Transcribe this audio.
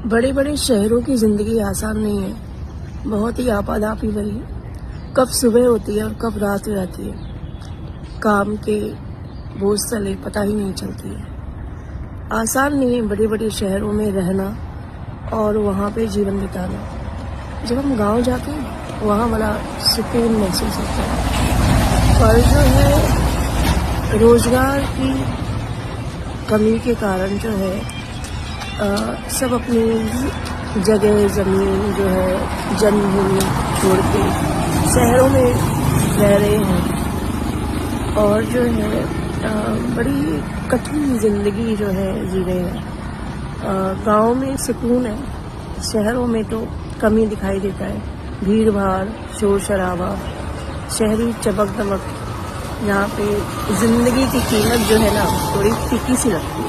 बड़े बड़े शहरों की ज़िंदगी आसान नहीं है, बहुत ही आपाधापी भरी है। कब सुबह होती है और कब रात हो जाती है, काम के बोझ तले पता ही नहीं चलती है। आसान नहीं है बड़े बड़े शहरों में रहना और वहाँ पे जीवन बिताना। जब हम गांव जाते हैं वहाँ बड़ा सुकून महसूस होता है, पर जो है रोज़गार की कमी के कारण जो है सब अपनी जगह ज़मीन जो है जन्मभूमि छोड़ के शहरों में रह रहे हैं और जो है बड़ी कठिन ज़िंदगी जो है जी रहे हैं। गांव में सुकून है, शहरों में तो कमी दिखाई देता है। भीड़ भाड़, शोर शराबा, शहरी चमक दमक, यहाँ पे ज़िंदगी की कीमत जो है ना थोड़ी फीकी सी लगती है।